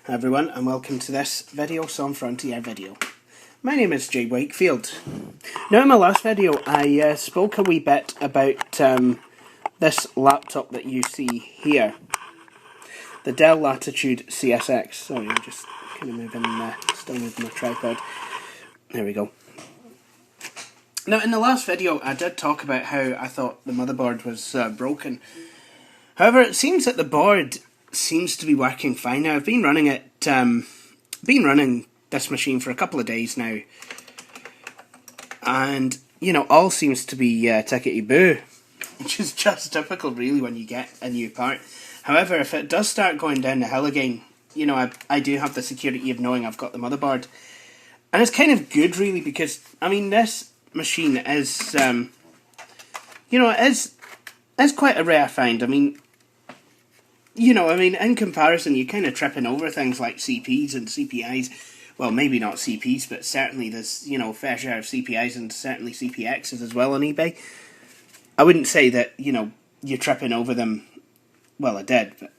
Hi everyone, and welcome to this video, Some Frontier video. My name is Jay Wakefield. Now in my last video I spoke a wee bit about this laptop that you see here. The Dell Latitude CSx. Sorry, I'm just kind of still moving my tripod. There we go. Now in the last video I did talk about how I thought the motherboard was broken. However, it seems that the board seems to be working fine now. I've been running it, this machine for a couple of days now, and you know, all seems to be tickety-boo, which is just typical really when you get a new part. However, if it does start going down the hill again, you know, I do have the security of knowing I've got the motherboard, and it's kind of good really, because I mean this machine is, you know, it is quite a rare find. I mean, you know, I mean, in comparison, you're kind of tripping over things like CPs and CPIs. Well, maybe not CPs, but certainly there's, you know, fair share of CPIs and certainly CPXs as well on eBay. I wouldn't say that, you know, you're tripping over them. Well, I did, but,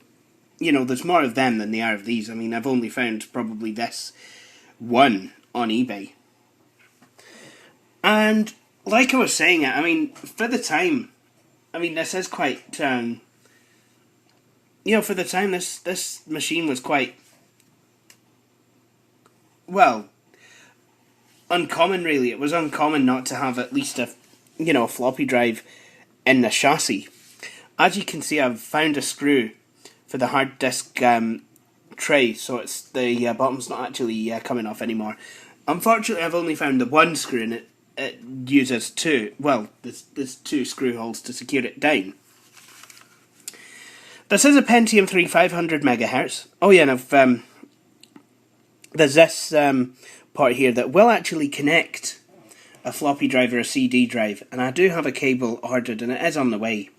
you know, there's more of them than there are of these. I mean, I've only found probably this one on eBay. And, like I was saying, I mean, for the time, I mean, this is quite, you know, for the time, this machine was quite, well, uncommon really. It was uncommon not to have at least a, you know, a floppy drive in the chassis. As you can see, I've found a screw for the hard disk tray, so it's the bottom's not actually coming off anymore. Unfortunately, I've only found the one screw, and it uses two. Well, there's two screw holes to secure it down. This is a Pentium 3 500 MHz. Oh yeah, and I've, there's this part here that will actually connect a floppy drive or a CD drive, and I do have a cable ordered, and it is on the way.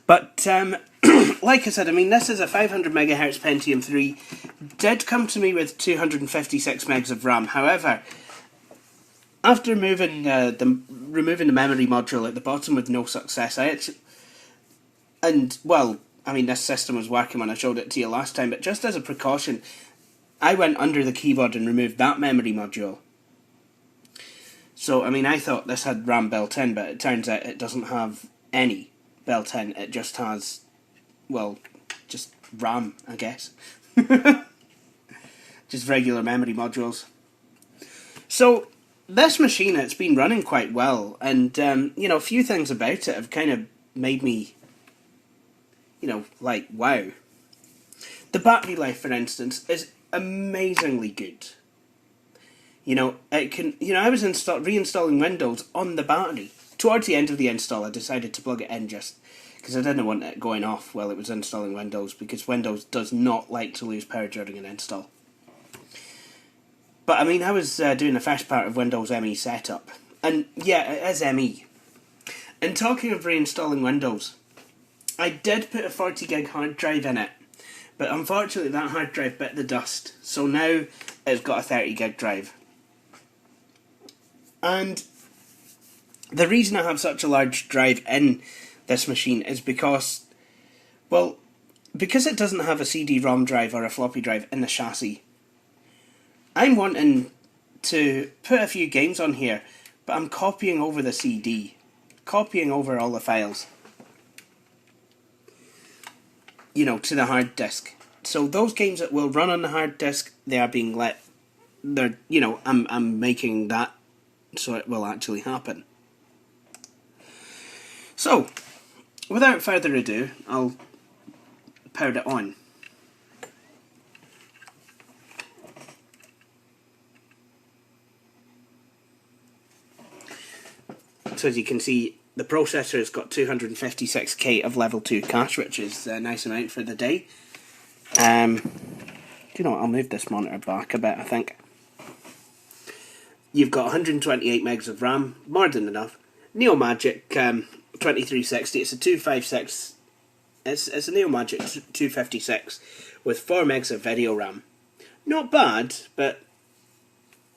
But like I said, I mean, this is a 500 MHz Pentium 3. Did come to me with 256 megs of RAM. However, after removing the memory module at the bottom with no success, well, I mean, this system was working when I showed it to you last time, but just as a precaution, I went under the keyboard and removed that memory module. So, I mean, I thought this had RAM built in, but it turns out it doesn't have any built in. It just has, well, just RAM, I guess. Just regular memory modules. So, this machine, it's been running quite well, and, you know, a few things about it have kind of made me, you know, like, wow. The battery life, for instance, is amazingly good. You know, it can, you know, I was reinstalling Windows on the battery. Towards the end of the install, I decided to plug it in just because I didn't want it going off while it was installing Windows, because Windows does not like to lose power during an install. But, I mean, I was doing the first part of Windows ME setup, and yeah, it is ME. And talking of reinstalling Windows, I did put a 40 gig hard drive in it, but unfortunately that hard drive bit the dust, so now it's got a 30 gig drive. And the reason I have such a large drive in this machine is because, well, because it doesn't have a CD-ROM drive or a floppy drive in the chassis. I'm wanting to put a few games on here, but I'm copying over the CD, copying over all the files, you know, to the hard disk. So those games that will run on the hard disk, they are being they're, you know, I'm making that so it will actually happen. So, without further ado, I'll power it on. So as you can see, The processor has got 256k of level 2 cache, which is a nice amount for the day. You know what, I'll move this monitor back a bit, I think. You've got 128 megs of RAM, more than enough. Neomagic 2360, it's a 256, it's a Neomagic 256 with 4 megs of video RAM. Not bad, but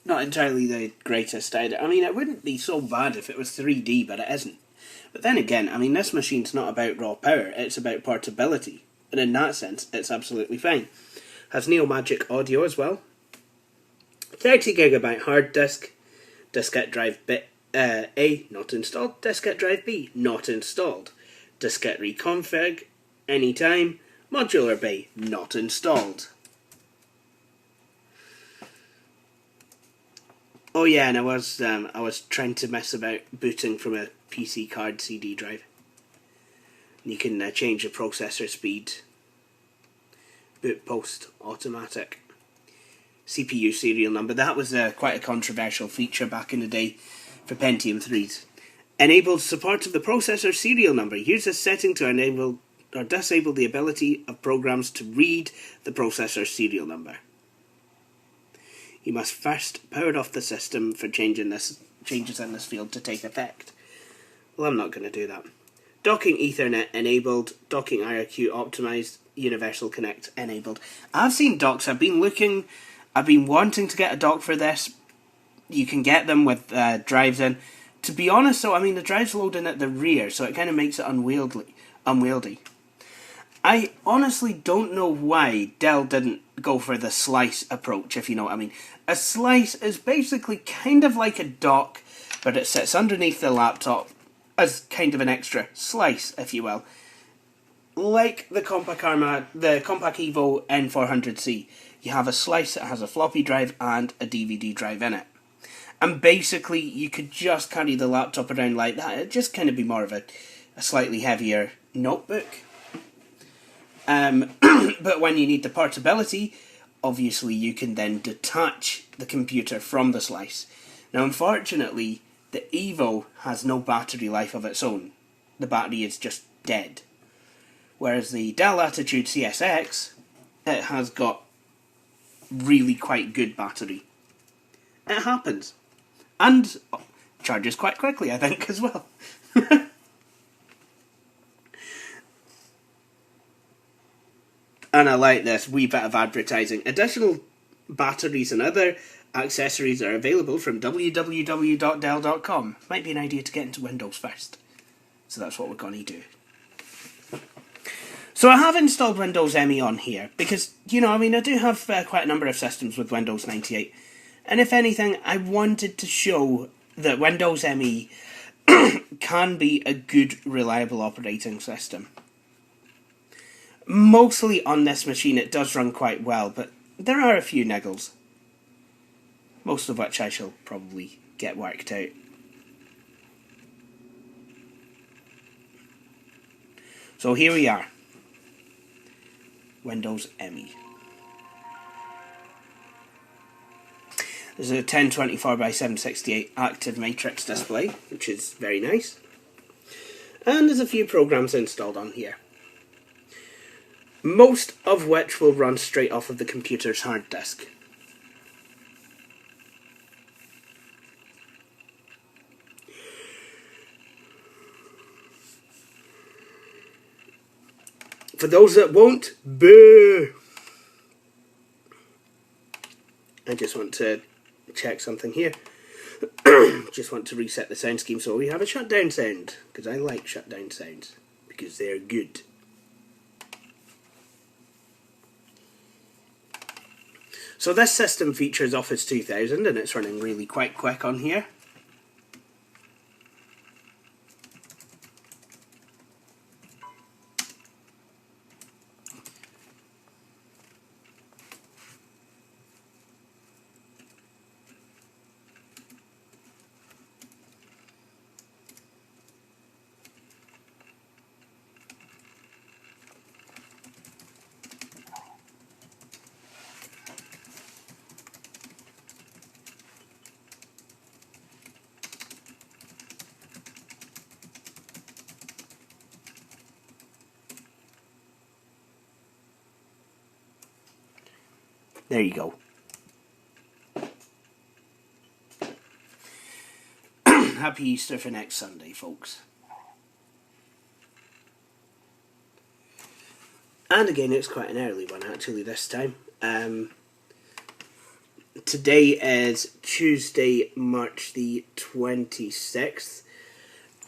not entirely the greatest either. I mean, it wouldn't be so bad if it was 3D, but it isn't. But then again, I mean, this machine's not about raw power, it's about portability. And in that sense, it's absolutely fine. Has Neomagic audio as well. 30GB hard disk. Diskette drive bit A, not installed. Diskette drive B, not installed. Diskette reconfig, anytime. Modular bay, not installed. Oh yeah, and I was trying to mess about booting from a PC card CD drive. You can change the processor speed. Boot post automatic. CPU serial number. That was quite a controversial feature back in the day for Pentium 3s. Enabled support of the processor serial number. Use this setting to enable or disable the ability of programs to read the processor serial number. You must first power off the system for changes in this field to take effect. Well, I'm not going to do that. Docking Ethernet enabled. Docking IRQ optimized. Universal Connect enabled. I've seen docks. I've been wanting to get a dock for this. You can get them with drives in. To be honest, though, I mean, the drive's loading at the rear, so it kind of makes it unwieldy. I honestly don't know why Dell didn't go for the slice approach, if you know what I mean. A slice is basically kind of like a dock, but it sits underneath the laptop as kind of an extra slice, if you will. Like the Compaq Evo N400C, you have a slice that has a floppy drive and a DVD drive in it. And basically, you could just carry the laptop around like that. It'd just kind of be more of a slightly heavier notebook. But when you need the portability, obviously you can then detach the computer from the slice. Now, unfortunately, the Evo has no battery life of its own. The battery is just dead. Whereas the Dell Latitude CSx, it has got really quite good battery. It happens. And charges quite quickly, I think, as well. And I like this wee bit of advertising. Additional batteries and other accessories are available from www.dell.com. Might be an idea to get into Windows first. So that's what we're going to do. So I have installed Windows ME on here because, you know, I mean, I do have quite a number of systems with Windows 98. And if anything, I wanted to show that Windows ME can be a good, reliable operating system. Mostly on this machine it does run quite well, but there are a few niggles. Most of which I shall probably get worked out. So here we are. Windows ME. There's a 1024 by 768 active matrix display, which is very nice. And there's a few programs installed on here. Most of which will run straight off of the computer's hard disk. For those that won't, boo! I just want to check something here. Just want to reset the sound scheme so we have a shutdown sound, because I like shutdown sounds, because they're good. So this system features Office 2000 and it's running really quite quick on here. There you go. Happy Easter for next Sunday, folks. And again, it's quite an early one actually this time. Today is Tuesday, March the 26th,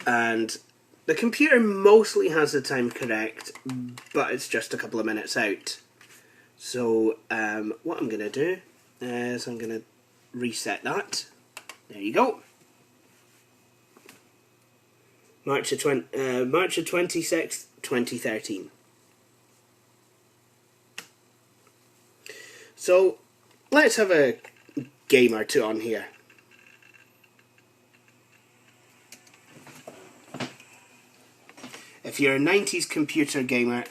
and the computer mostly has the time correct, but it's just a couple of minutes out. So what I'm going to do is I'm going to reset that. There you go. March the 26th, 2013. So let's have a game or two on here. If you're a 90s computer gamer,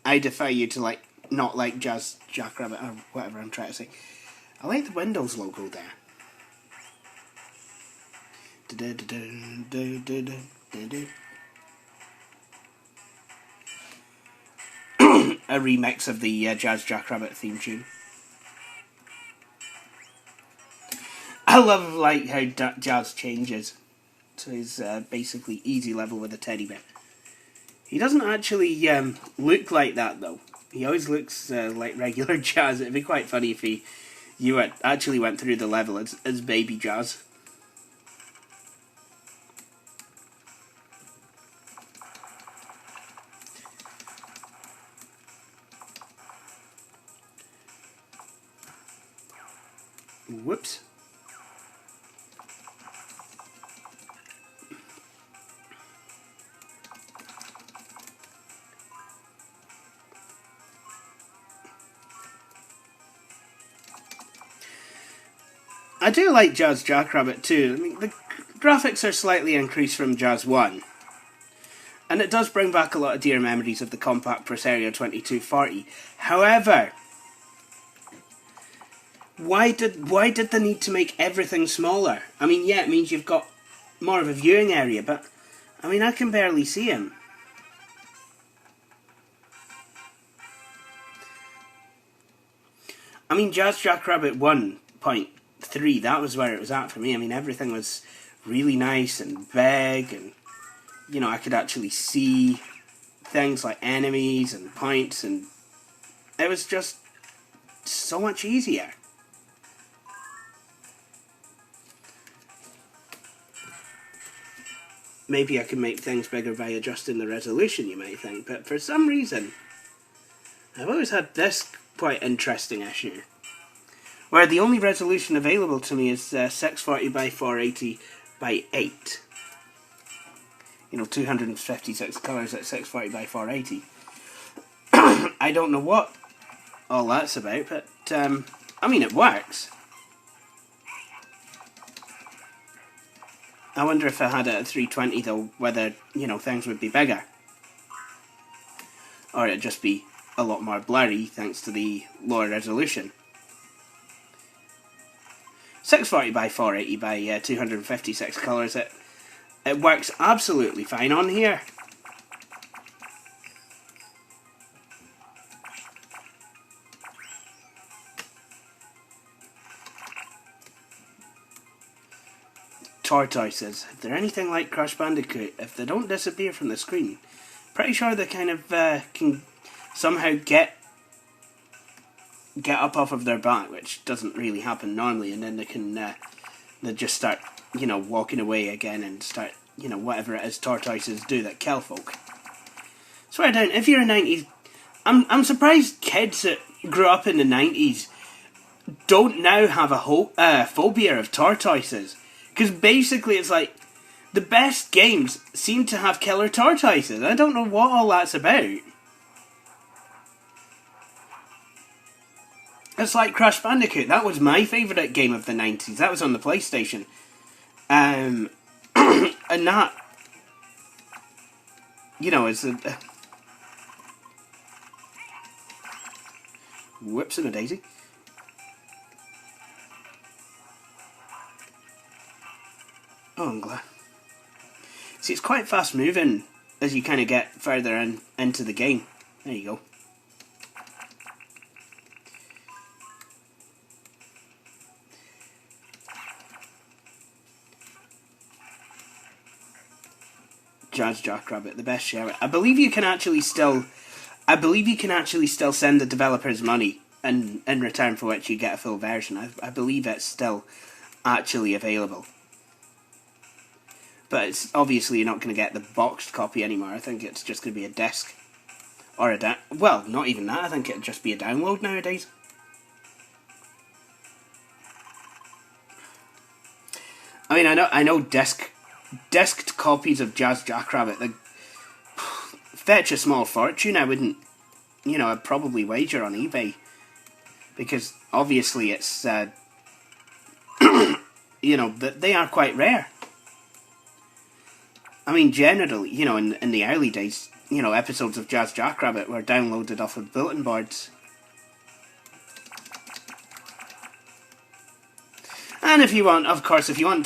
I defy you to not like Jazz Jackrabbit or whatever I'm trying to say. I like the Windows logo there. A remix of the Jazz Jackrabbit theme tune. I love how Jazz changes. So he's basically easy level with a teddy bear. He doesn't actually look like that though. He always looks like regular Jazz. It'd be quite funny if you actually went through the level as baby Jazz. Whoops. I do like Jazz Jackrabbit too. I mean, the graphics are slightly increased from Jazz 1. And it does bring back a lot of dear memories of the compact Presario 2240. However, why did they need to make everything smaller? I mean, yeah, it means you've got more of a viewing area, but I mean, I can barely see him. I mean, Jazz Jackrabbit 1.3, that was where it was at for me. I mean, everything was really nice and big, and you know, I could actually see things like enemies and points, and it was just so much easier. Maybe I can make things bigger by adjusting the resolution, you might think, but for some reason I've always had this quite interesting issue, where the only resolution available to me is 640 by 480 by 8. You know, 256 colours at 640 by 480. I don't know what all that's about, but I mean, it works. I wonder if I had it at 320 though, whether, you know, things would be bigger. Or it'd just be a lot more blurry thanks to the lower resolution. 640 by 480 by 256 colours, it works absolutely fine on here. Tortoises, if they're anything like Crash Bandicoot, if they don't disappear from the screen, pretty sure they kind of can somehow get up off of their back, which doesn't really happen normally, and then they just start, you know, walking away again and start, you know, whatever it is tortoises do that kill folk. Swear down, if you're a 90s, I'm surprised kids that grew up in the 90s don't now have a phobia of tortoises. Because basically it's like, the best games seem to have killer tortoises. I don't know what all that's about. It's like Crash Bandicoot. That was my favourite game of the 90s. That was on the PlayStation. And that, you know, is a... Whoops and a daisy. Oh, I'm glad. See, it's quite fast moving as you kind of get further into the game. There you go. Jazz Jackrabbit, the best share. I believe you can actually still send the developers money, and in return for which you get a full version. I believe it's still actually available. But it's obviously you're not going to get the boxed copy anymore. I think it's just going to be a disc. Or well, not even that. I think it'd just be a download nowadays. I mean, I know disc copies of Jazz Jackrabbit, they fetch a small fortune. I wouldn't, I'd probably wager on eBay, because obviously it's, they are quite rare. I mean, generally, in the early days, episodes of Jazz Jackrabbit were downloaded off of bulletin boards. And if you want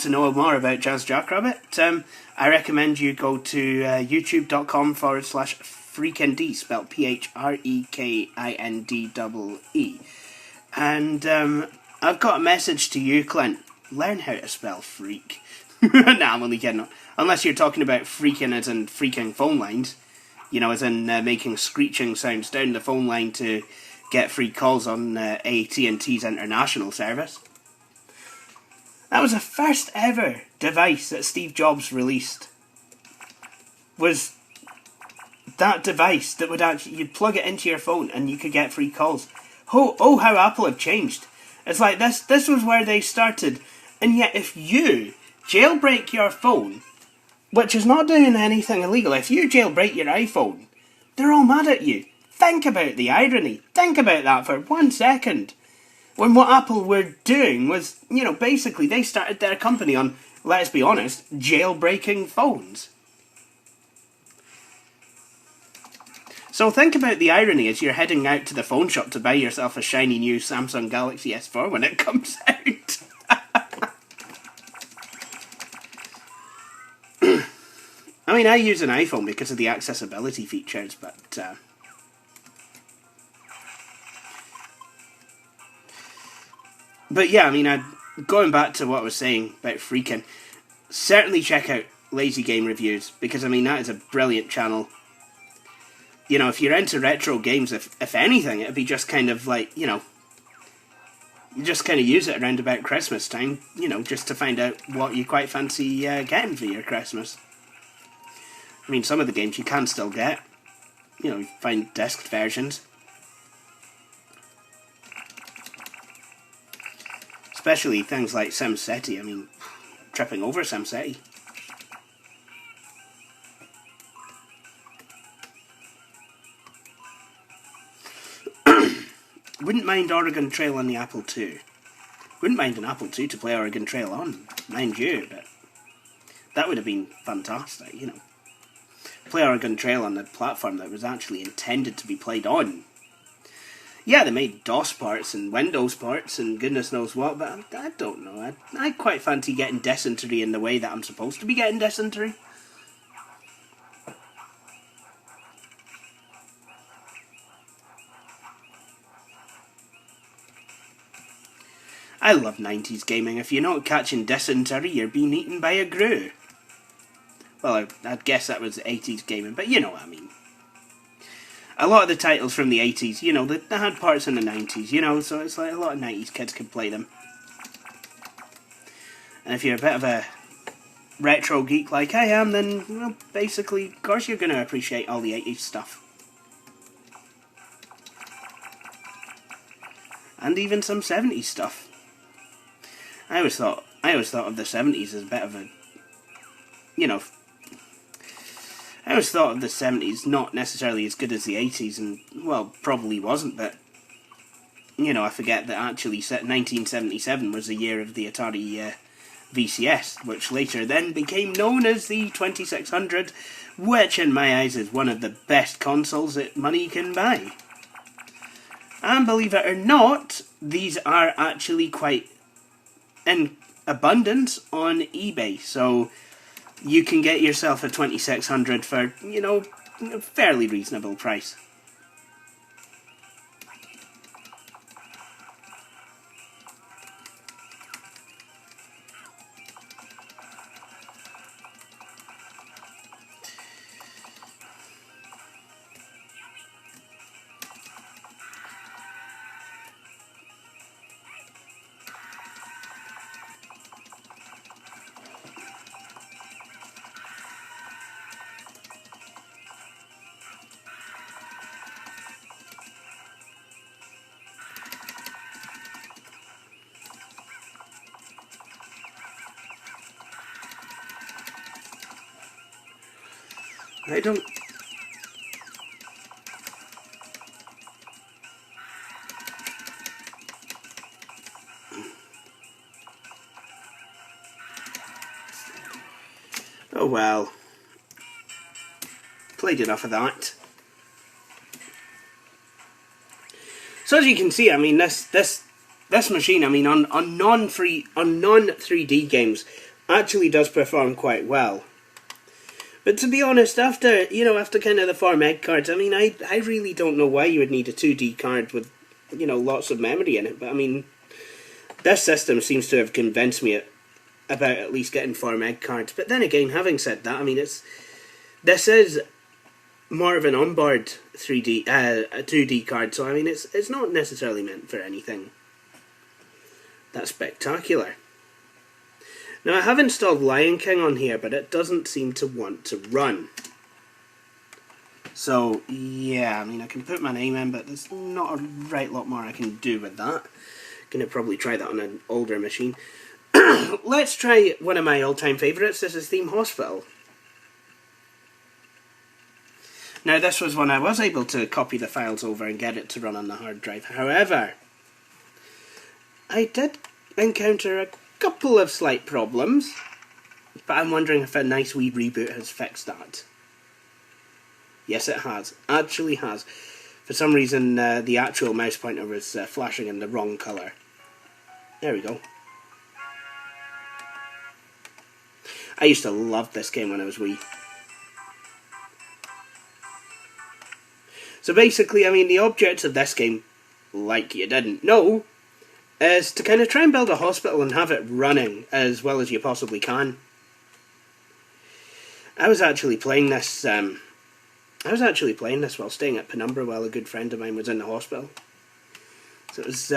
to know more about Jazz Jackrabbit, I recommend you go to youtube.com/freakinD, spelled PHREKINDEE. And I've got a message to you, Clint. Learn how to spell freak. Nah, I'm only kidding. Unless you're talking about freaking as in freaking phone lines. As in making screeching sounds down the phone line to get free calls on AT&T's international service. That was the first ever device that Steve Jobs released. Was that device that would actually, you'd plug it into your phone and you could get free calls. Oh, how Apple have changed. It's like this was where they started. And yet if you jailbreak your phone, which is not doing anything illegal, if you jailbreak your iPhone, they're all mad at you. Think about the irony. Think about that for 1 second. When what Apple were doing was, basically they started their company on, let's be honest, jailbreaking phones. So think about the irony as you're heading out to the phone shop to buy yourself a shiny new Samsung Galaxy S4 when it comes out. I mean, I use an iPhone because of the accessibility features, but yeah, I mean, going back to what I was saying about freaking, certainly check out Lazy Game Reviews, because, I mean, that is a brilliant channel. If you're into retro games, if anything, it'd be just kind of like, you just kind of use it around about Christmas time, just to find out what you quite fancy getting for your Christmas. I mean, some of the games you can still get. You find disc versions. Especially things like SimCity. I mean, tripping over SimCity. Wouldn't mind Oregon Trail on the Apple II. Wouldn't mind an Apple II to play Oregon Trail on, mind you, but that would have been fantastic, Play Oregon Trail on the platform that was actually intended to be played on. Yeah, they made DOS parts and Windows parts and goodness knows what, but I don't know. I quite fancy getting dysentery in the way that I'm supposed to be getting dysentery. I love 90s gaming. If you're not catching dysentery, you're being eaten by a grue. Well, I'd guess that was 80s gaming, but you know what I mean. A lot of the titles from the 80s, they had parts in the 90s, so it's like a lot of 90s kids could play them. And if you're a bit of a retro geek like I am, then, basically, of course you're going to appreciate all the 80s stuff. And even some 70s stuff. I always thought of the 70s as a bit of a, I always thought of the 70s not necessarily as good as the 80s, and, well, probably wasn't, but, I forget that actually 1977 was the year of the Atari VCS, which later then became known as the 2600, which in my eyes is one of the best consoles that money can buy. And believe it or not, these are actually quite in abundance on eBay, so you can get yourself a 2600 for, a fairly reasonable price. I don't... Oh well. Played enough of that. So as you can see, I mean, this machine, I mean, on non 3D games, actually does perform quite well. But to be honest, after kind of the 4 meg cards, I mean, I really don't know why you would need a 2D card with, lots of memory in it. But I mean, this system seems to have convinced me about at least getting 4 meg cards. But then again, having said that, I mean, this is more of an onboard 3D, a 2D card, so I mean, it's not necessarily meant for anything that's spectacular. Now, I have installed Lion King on here, but it doesn't seem to want to run. So, yeah, I mean, I can put my name in, but there's not a right lot more I can do with that. Gonna probably try that on an older machine. Let's try one of my all-time favourites. This is Theme Hospital. Now, this was when I was able to copy the files over and get it to run on the hard drive. However, I did encounter a couple of slight problems, but I'm wondering if a nice wee reboot has fixed that. Yes, it has. Actually has. For some reason, the actual mouse pointer was flashing in the wrong colour. There we go. I used to love this game when I was wee. So basically, I mean, the object of this game, like you didn't know, is to kind of try and build a hospital and have it running as well as you possibly can. I was actually playing this while staying at Penumbra while a good friend of mine was in the hospital. So it was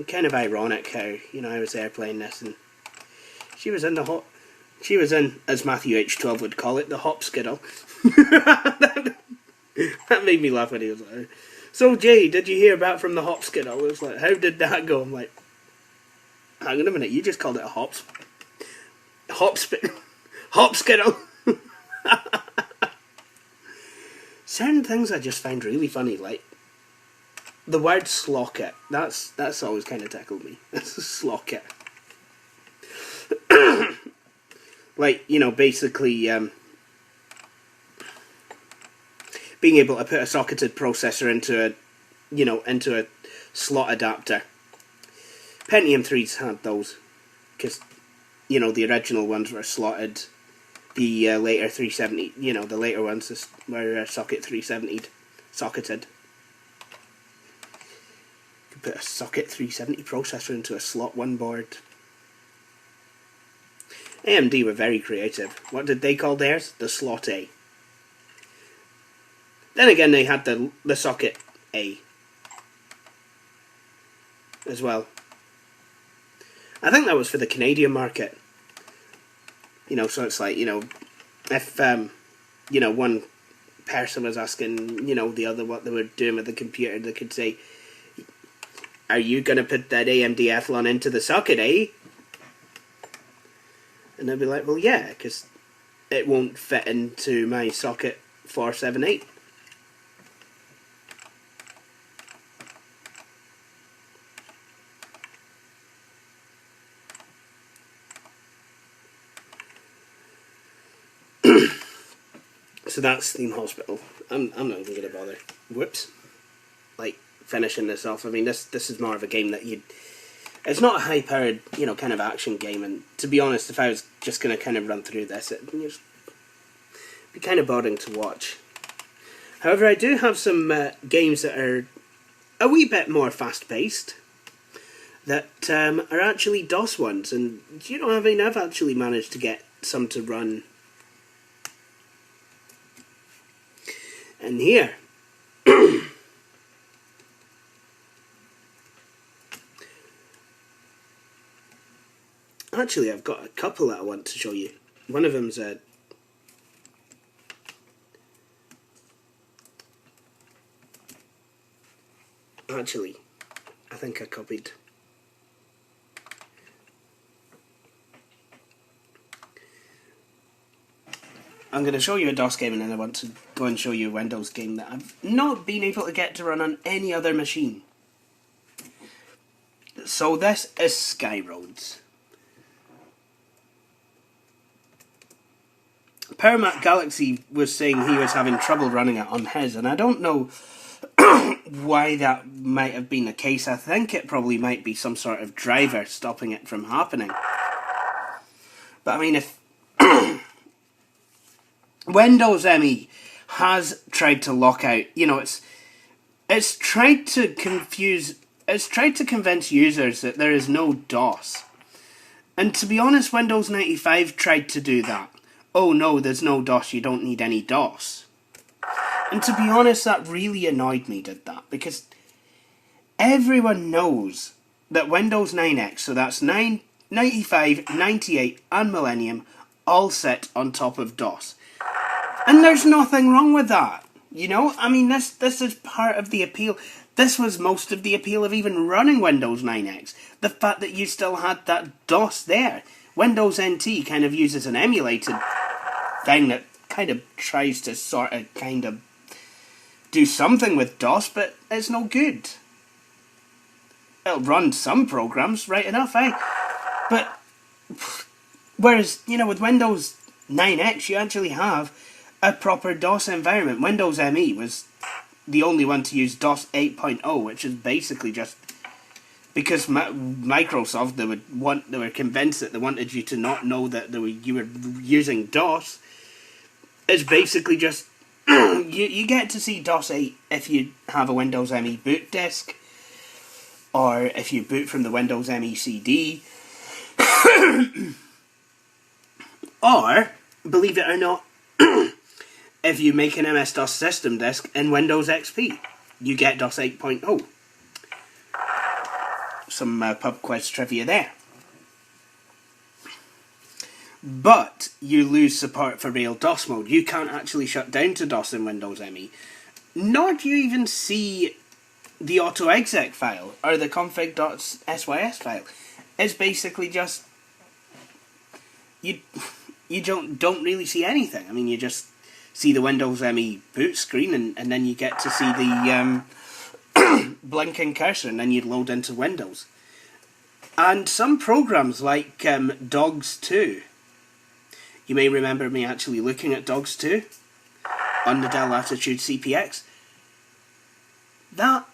kind of ironic how, I was there playing this and she was in, as Matthew H. 12 would call it, the hop skittle. That made me laugh when he was like, "So Jay, did you hear back from the hop skittle?" It was like, "How did that go?" I'm like, "Hang on a minute, you just called it a hop skittle." Certain things I just find really funny, like the word slocket. That's always kind of tickled me. That's a slocket. Like, basically being able to put a socketed processor into a slot adapter. Pentium 3s had those, because, the original ones were slotted. The later 370, the later ones were socket 370'd, socketed. You could put a socket 370 processor into a slot 1 board. AMD were very creative. What did they call theirs? The slot A. Then again, they had the socket A as well. I think that was for the Canadian market. So it's like, if, one person was asking, the other what they were doing with the computer, they could say, "Are you going to put that AMD Athlon into the socket, eh?" And they'd be like, "Well, yeah, because it won't fit into my socket 478. So that's Theme Hospital. I'm not even going to bother. Whoops. Like, finishing this off. I mean, this is more of a game that it's not a high-powered, kind of action game, and to be honest, if I was just going to kind of run through this, it'd just be kind of boring to watch. However, I do have some games that are a wee bit more fast-paced, that are actually DOS ones, and, I mean, I've actually managed to get some to run in here. Actually, I've got a couple that I want to show you. One of them's actually, I think I copied. I'm going to show you a DOS game and then I want to go and show you a Windows game that I've not been able to get to run on any other machine. So this is Sky Roads. Paramount Galaxy was saying he was having trouble running it on his, and I don't know why that might have been the case. I think it probably might be some sort of driver stopping it from happening. But I mean, if Windows ME has tried to lock out, you know, it's tried to convince users that there is no DOS. And to be honest, Windows 95 tried to do that. Oh no, there's no DOS, you don't need any DOS. And to be honest, that really annoyed me, did that, because everyone knows that Windows 9X, so that's 95, 98 and Millennium, all sit on top of DOS. And there's nothing wrong with that, you know? I mean, this is part of the appeal. This was most of the appeal of even running Windows 9X. The fact that you still had that DOS there. Windows NT kind of uses an emulated thing that kind of tries to sort of kind of do something with DOS, but it's no good. It'll run some programs, right enough, eh? But, whereas, you know, with Windows 9X, you actually have a proper DOS environment. Windows ME was the only one to use DOS 8.0, which is basically just because Microsoft, they were convinced that they wanted you to not know that you were using DOS. It's basically just you get to see DOS 8 if you have a Windows ME boot disk, or if you boot from the Windows ME CD, or, believe it or not, if you make an MS-DOS system disk in Windows XP, you get DOS 8.0. Some pub quiz trivia there. But you lose support for real DOS mode. You can't actually shut down to DOS in Windows ME. Nor do you even see the autoexec file or the config.sys file. It's basically just you don't really see anything. I mean, you just see the Windows ME boot screen, and then you get to see the blinking cursor, and then you'd load into Windows. And some programs like Dogs 2. You may remember me actually looking at Dogs 2 on the Dell Latitude CSx. That,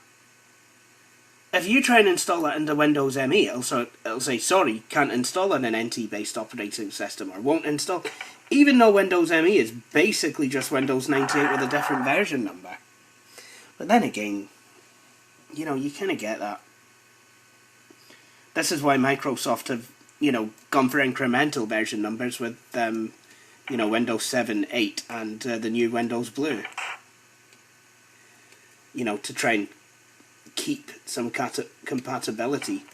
if you try and install that into Windows ME, it'll say, sorry, can't install on an NT-based operating system, or won't install, even though Windows ME is basically just Windows 98 with a different version number. But then again, you know, you kind of get that. This is why Microsoft have, you know, gone for incremental version numbers with, you know, Windows 7, 8 and the new Windows Blue. You know, to try and keep some compatibility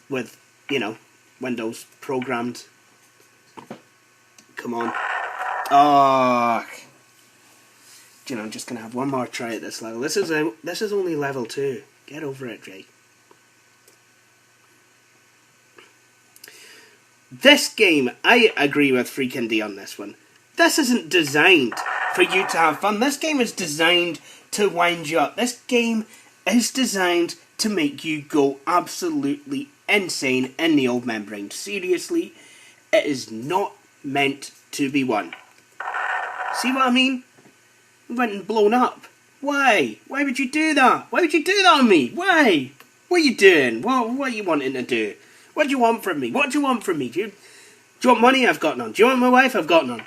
with, you know, Windows programmed. Come on. Oh, you know, I'm just going to have one more try at this level. This is only level 2. Get over it, Jay. This game, I agree with Freakin' D on this one. This isn't designed for you to have fun. This game is designed to wind you up. This game is designed to make you go absolutely insane in the old membrane. Seriously, it is not meant to be won. See what I mean? It went and blown up. Why? Why would you do that? Why would you do that on me? Why? What are you doing? What are you wanting to do? What do you want from me? What do you want from me? Do you want money? I've got none. Do you want my wife? I've got none.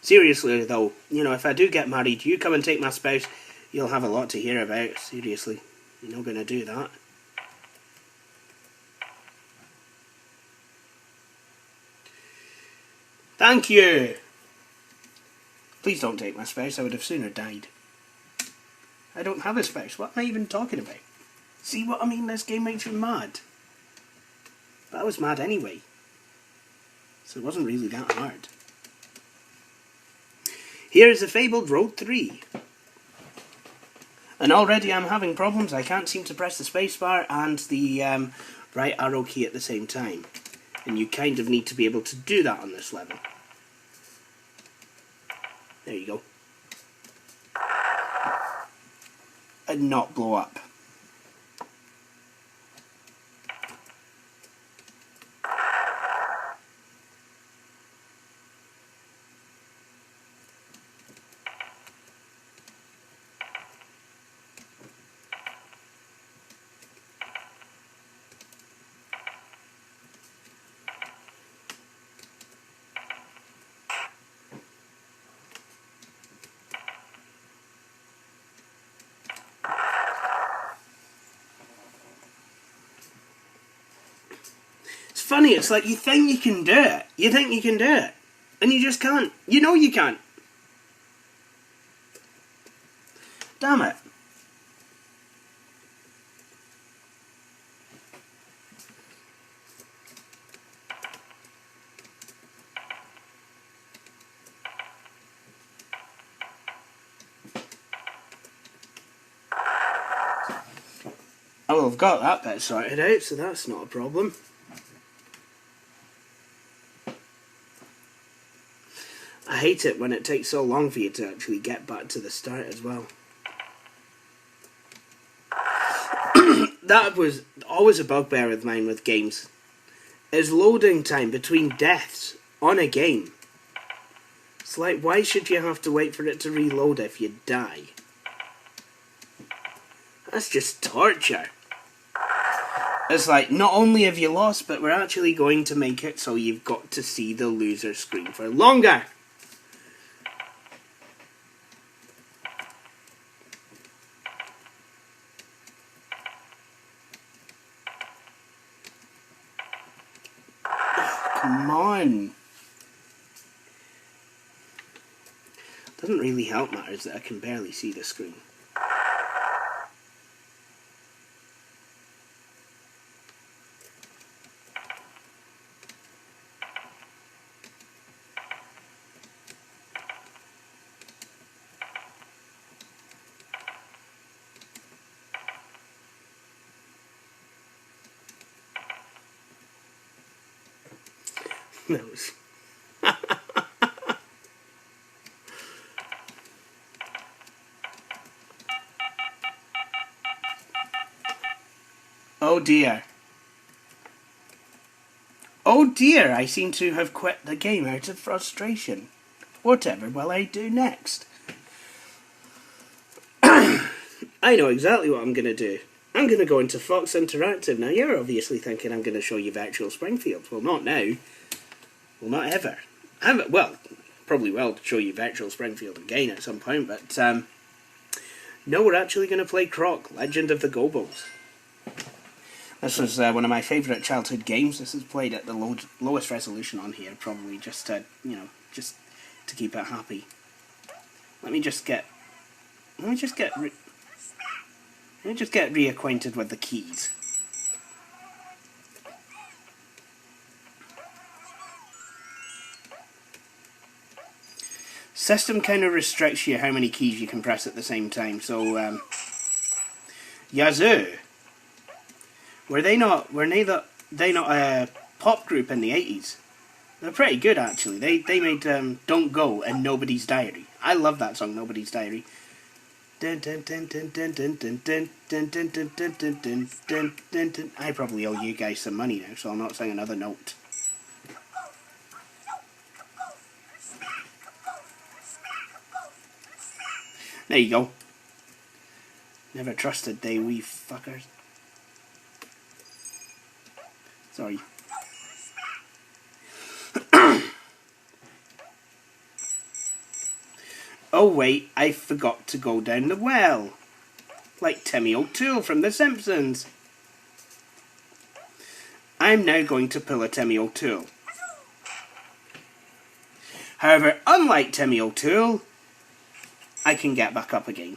Seriously though, you know, if I do get married, you come and take my spouse, you'll have a lot to hear about. Seriously. You're not going to do that. Thank you! Please don't take my spouse, I would have sooner died. I don't have a spouse, what am I even talking about? See what I mean? This game makes you mad. But I was mad anyway. So it wasn't really that hard. Here is the fabled Road 3. And already I'm having problems. I can't seem to press the spacebar and the right arrow key at the same time. And you kind of need to be able to do that on this level. There you go. And not blow up. Funny, it's like you think you can do it. You think you can do it. And you just can't. You know you can't. Damn it. Oh, I've got that bit sorted out, so that's not a problem. I hate it when it takes so long for you to actually get back to the start as well. That was always a bugbear of mine with games. Is loading time between deaths on a game. It's like, why should you have to wait for it to reload if you die? That's just torture. It's like, not only have you lost, but we're actually going to make it so you've got to see the loser screen for longer. Come on. Doesn't really help matters that I can barely see the screen. That was... Oh dear. Oh dear, I seem to have quit the game out of frustration. Whatever will I do next? I know exactly what I'm going to do. I'm going to go into Fox Interactive. Now, you're obviously thinking I'm going to show you Virtual Springfield. Well, not now. Well, not ever. Well, probably will show you Virtual Springfield again at some point, but no, we're actually going to play Croc, Legend of the Gobos. This was one of my favourite childhood games. This is played at the lowest resolution on here, probably just to, just to keep it happy. Let me just get reacquainted with the keys. System kind of restricts you how many keys you can press at the same time. So, Yazoo. Were they not a pop group in the 80s? They're pretty good actually. They made Don't Go and Nobody's Diary. I love that song, Nobody's Diary. I probably owe you guys some money now, so I'll not sing another note. There you go. Never trusted they wee fuckers. Sorry. Oh wait, I forgot to go down the well. Like Timmy O'Toole from The Simpsons. I'm now going to pull a Timmy O'Toole. However, unlike Timmy O'Toole, I can get back up again.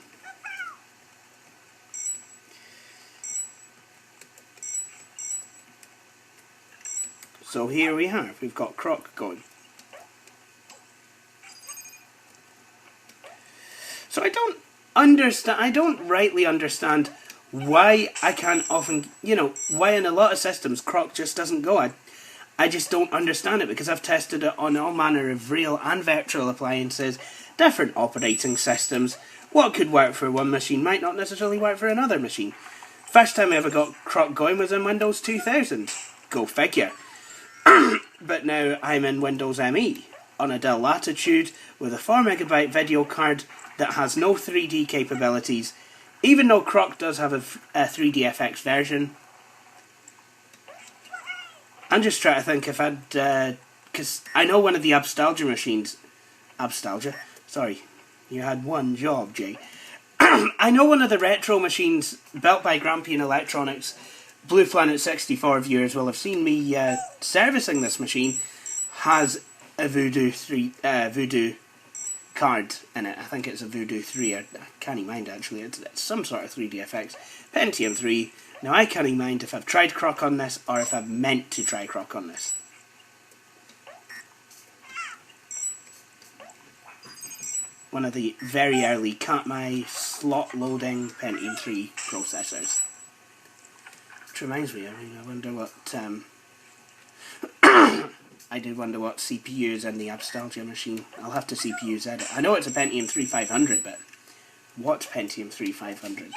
So here we have, we've got Croc going. So understand. I don't rightly understand why I can't often, why in a lot of systems Croc just doesn't go. I just don't understand it, because I've tested it on all manner of real and virtual appliances, different operating systems. What could work for one machine might not necessarily work for another machine. First time I ever got Croc going was in Windows 2000. Go figure. But now I'm in Windows ME on a Dell Latitude with a 4MB video card that has no 3D capabilities, even though Croc does have a 3DFX version. I'm just trying to think if I'd... because I know one of the Abstalgia machines... Abstalgia? Sorry, you had one job, Jay. I know one of the retro machines built by Grampian Electronics, Blue Planet 64 viewers will have seen me servicing this machine, has a Voodoo card in it. I think it's a Voodoo 3, I can't mind actually, it's some sort of 3DFX. Pentium 3. Now I can't mind if I've tried Croc on this or if I've meant to try Croc on this. One of the very early Katmai slot loading Pentium 3 processors. Which reminds me, I wonder what I did wonder what CPU is in the Abstalgia machine. I'll have to CPU Z it. I know it's a Pentium 3 500, but what Pentium 3 500?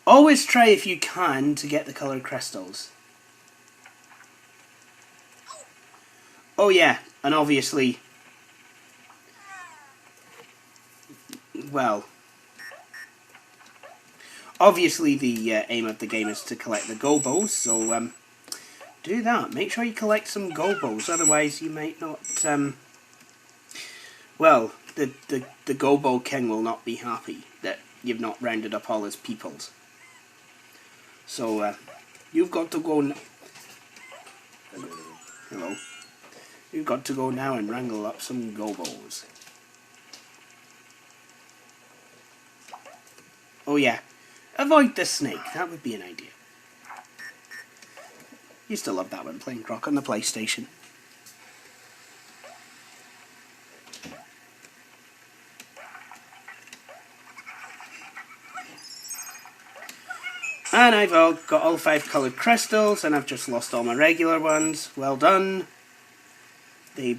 Always try, if you can, to get the coloured crystals. Oh yeah, and obviously, well, obviously the aim of the game is to collect the gobos, so do that. Make sure you collect some gobos, otherwise you might not, well, the gobo king will not be happy that you've not rounded up all his peoples. So, you've got to go... Hello. You've got to go now and wrangle up some gobos. Oh yeah, avoid the snake, that would be an idea. Used to love that when playing Croc on the PlayStation. And I've got all 5 coloured crystals, and I've just lost all my regular ones. Well done. The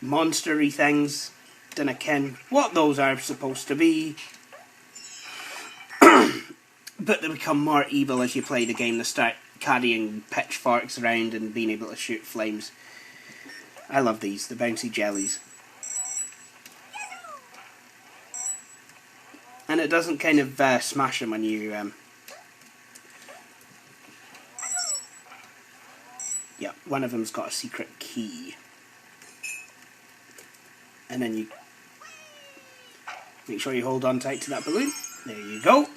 monster-y things, dinna ken what those are supposed to be. But they become more evil as you play the game. They start carrying pitchforks around and being able to shoot flames. I love these, the bouncy jellies. And it doesn't kind of smash them when you... Yeah, one of them's got a secret key. And then you make sure you hold on tight to that balloon. There you go.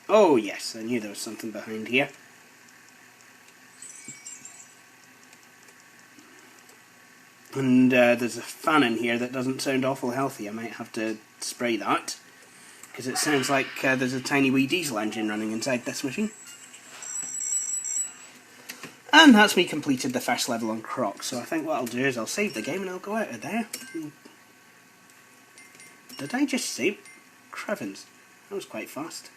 Oh yes, I knew there was something behind here. And there's a fan in here that doesn't sound awful healthy. I might have to spray that, because it sounds like there's a tiny wee diesel engine running inside this machine. And that's me completed the first level on Croc, so I think what I'll do is I'll save the game and I'll go out of there. Did I just save? Crevens, that was quite fast.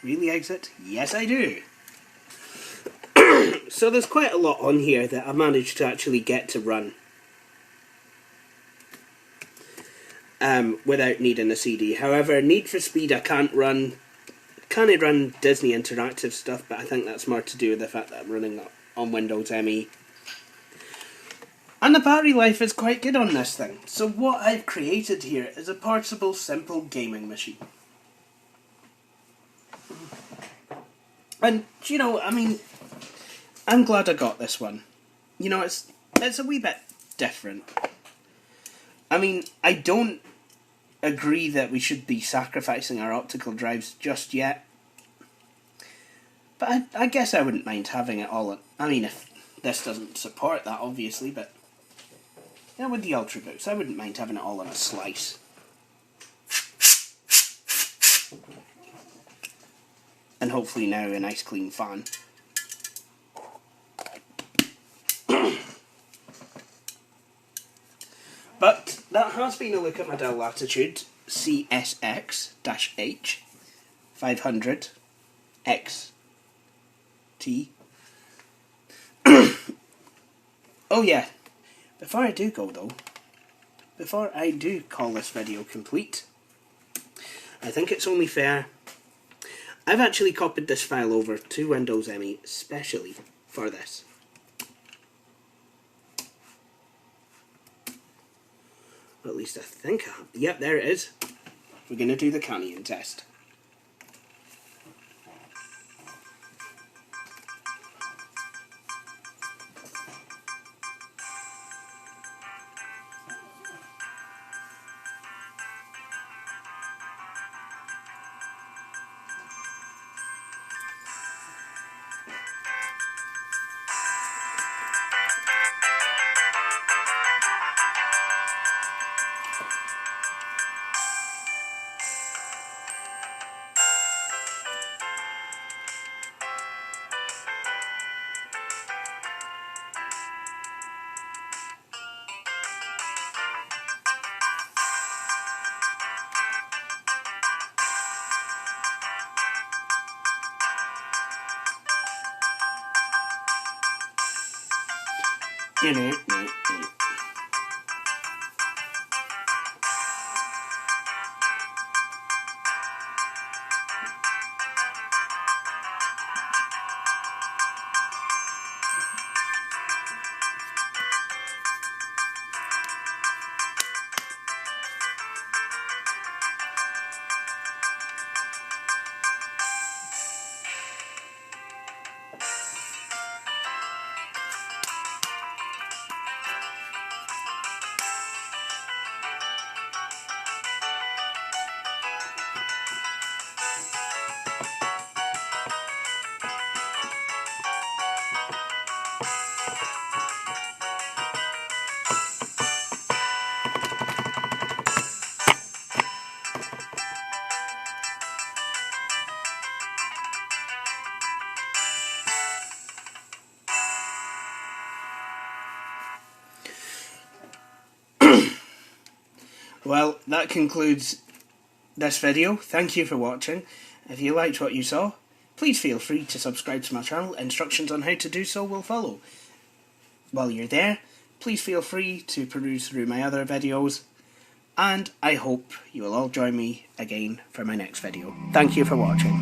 Really exit? Yes I do! So there's quite a lot on here that I managed to actually get to run. Without needing a CD. However, Need for Speed I can't run. Can I run Disney Interactive stuff, but I think that's more to do with the fact that I'm running that on Windows ME. And the battery life is quite good on this thing. So what I've created here is a portable, simple gaming machine. And, you know, I mean, I'm glad I got this one. You know, it's a wee bit different. I mean, I don't agree that we should be sacrificing our optical drives just yet. But I guess I wouldn't mind having it all. I mean, if this doesn't support that, obviously, but yeah, with the Ultrabooks, I wouldn't mind having it all on a slice. And hopefully now a nice clean fan. But that has been a look at my Dell Latitude CSx-H 500 XT. Oh yeah, before I do go though, before I do call this video complete, I think it's only fair. I've actually copied this file over to Windows ME specially for this. Or at least I think I have. Yep, there it is. We're going to do the canyon test. Well, that concludes this video. Thank you for watching. If you liked what you saw, please feel free to subscribe to my channel. Instructions on how to do so will follow. While you're there, please feel free to peruse through my other videos, and I hope you will all join me again for my next video. Thank you for watching.